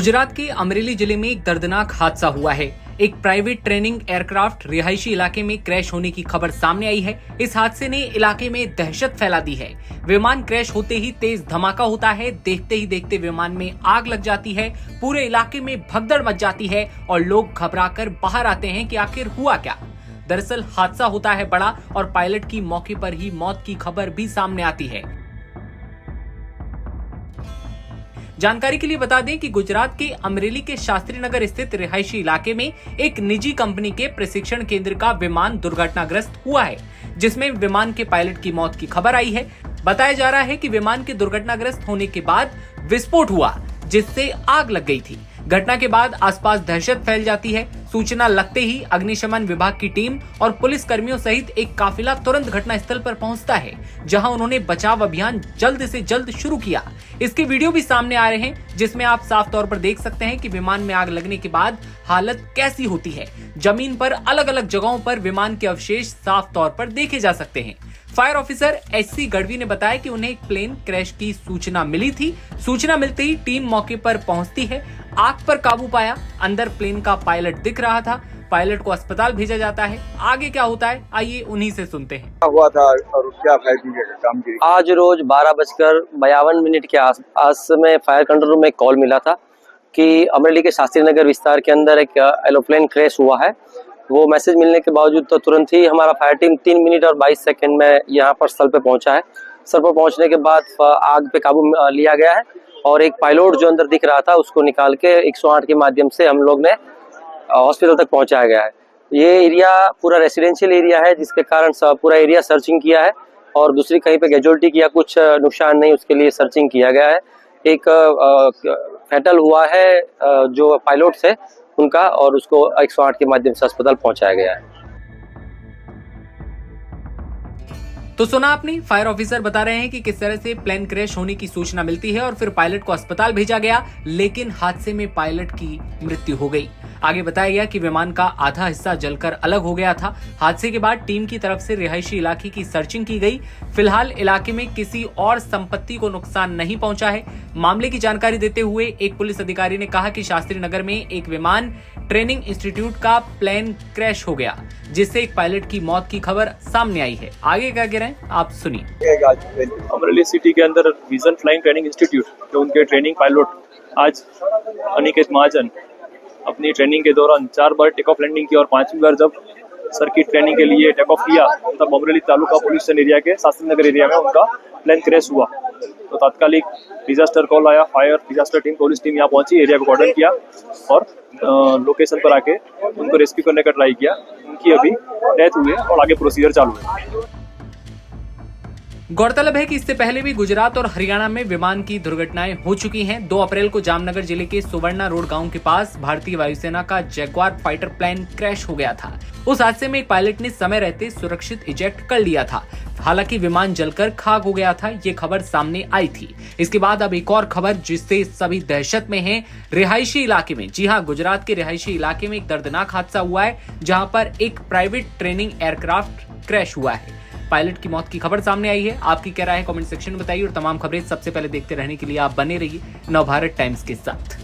गुजरात के अमरेली जिले में एक दर्दनाक हादसा हुआ है। एक प्राइवेट ट्रेनिंग एयरक्राफ्ट रिहायशी इलाके में क्रैश होने की खबर सामने आई है। इस हादसे ने इलाके में दहशत फैला दी है। विमान क्रैश होते ही तेज धमाका होता है। देखते ही देखते विमान में आग लग जाती है। पूरे इलाके में भगदड़ मच जाती है और लोग घबराकर बाहर आते हैं कि आखिर हुआ क्या। दरअसल हादसा होता है बड़ा और पायलट की मौके पर ही मौत की खबर भी सामने आती है। जानकारी के लिए बता दें कि गुजरात के अमरेली के शास्त्री नगर स्थित रिहायशी इलाके में एक निजी कंपनी के प्रशिक्षण केंद्र का विमान दुर्घटनाग्रस्त हुआ है, जिसमें विमान के पायलट की मौत की खबर आई है। बताया जा रहा है कि विमान के दुर्घटनाग्रस्त होने के बाद विस्फोट हुआ, जिससे आग लग गई थी। घटना के बाद आसपास दहशत फैल जाती है। सूचना लगते ही अग्निशमन विभाग की टीम और पुलिस कर्मियों सहित एक काफिला तुरंत घटनास्थल पर पहुंचता है, जहां उन्होंने बचाव अभियान जल्द से जल्द शुरू किया। इसके वीडियो भी सामने आ रहे हैं, जिसमें आप साफ तौर पर देख सकते हैं कि विमान में आग लगने के बाद हालत कैसी होती है। जमीन पर अलग अलग जगहों पर विमान के अवशेष साफ तौर पर देखे जा सकते हैं। फायर ऑफिसर एचसी गढ़वी ने बताया कि उन्हें एक प्लेन क्रैश की सूचना मिली थी। सूचना मिलते ही टीम मौके पर पहुंचती है। आग पर काबू पाया। अंदर प्लेन का पायलट दिख रहा था। पायलट को अस्पताल भेजा जाता है। आगे क्या होता है, आइए उन्हीं से सुनते हैं। हुआ था और क्या फायरिंग का काम की? आज रोज 12:52 के आस में फायर कंट्रोल रूम में एक कॉल मिला था कि अमरेली के शास्त्री नगर विस्तार के अंदर एक एरोप्लेन क्रैश हुआ है। वो मैसेज मिलने के बावजूद तो तुरंत ही हमारा फायर टीम 3 मिनट और 22 सेकंड में यहाँ पर स्थल पे पहुंचा है। स्थल पर पहुंचने के बाद आग पे काबू लिया गया है और एक पायलट जो अंदर दिख रहा था उसको निकाल के 108 के माध्यम से हम लोग ने हॉस्पिटल तक पहुंचाया गया है। ये एरिया पूरा रेसिडेंशियल एरिया है, जिसके कारण पूरा एरिया सर्चिंग किया है और दूसरी कहीं पे कैजुअल्टी या कुछ नुकसान नहीं, उसके लिए सर्चिंग किया गया है। एक फैटल हुआ है जो पायलट से उनका, और उसको 108 के माध्यम से अस्पताल पहुंचाया गया है। तो सुना आपने, फायर ऑफिसर बता रहे हैं कि किस तरह से प्लेन क्रैश होने की सूचना मिलती है और फिर पायलट को अस्पताल भेजा गया, लेकिन हादसे में पायलट की मृत्यु हो गई। आगे बताया गया कि विमान का आधा हिस्सा जलकर अलग हो गया था। हादसे के बाद टीम की तरफ से रिहायशी इलाके की सर्चिंग की गई। फिलहाल इलाके में किसी और संपत्ति को नुकसान नहीं पहुंचा है। मामले की जानकारी देते हुए एक पुलिस अधिकारी ने कहा कि शास्त्री नगर में एक विमान ट्रेनिंग इंस्टीट्यूट का प्लेन क्रैश हो गया, जिससे एक पायलट की मौत की खबर सामने आई है। आगे क्या कह रहे हैं आप सुनिए। अमरेली सिटी के अंदर विजन फ्लाइंग ट्रेनिंग इंस्टीट्यूट के उनके ट्रेनिंग पायलट आज अनिकेत महाजन अपनी ट्रेनिंग के दौरान 4 बार टेक ऑफ लैंडिंग की और 5वीं बार जब सर्किट ट्रेनिंग के लिए टेक ऑफ किया, तब Amreli taluka police station area के शास्त्री नगर एरिया में उनका प्लेन क्रैश हुआ। तो तात्कालिक डिजास्टर कॉल आया। Fire disaster team, police team यहाँ पहुंची, एरिया को कॉर्डन किया और लोकेशन पर आके उनको रेस्क्यू करने का ट्राई किया। उनकी अभी डेथ हुई है और आगे प्रोसीजर चालू है। गौरतलब है कि इससे पहले भी गुजरात और हरियाणा में विमान की दुर्घटनाएं हो चुकी हैं। 2 अप्रैल को जामनगर जिले के सुवर्णा रोड गांव के पास भारतीय वायुसेना का जैगवार फाइटर प्लेन क्रैश हो गया था। उस हादसे में एक पायलट ने समय रहते सुरक्षित इजेक्ट कर लिया था। हालांकि विमान जलकर खाक हो गया था, ये खबर सामने आई थी। इसके बाद अब एक और खबर जिससे सभी दहशत में हैं। रिहायशी इलाके में, जी हां, गुजरात के रिहायशी इलाके में एक दर्दनाक हादसा हुआ है, जहां पर एक प्राइवेट ट्रेनिंग एयरक्राफ्ट क्रैश हुआ है। पायलट की मौत की खबर सामने आई है। आपकी क्या राय है कमेंट सेक्शन में बताइए और तमाम खबरें सबसे पहले देखते रहने के लिए आप बने रहिए नवभारत टाइम्स के साथ।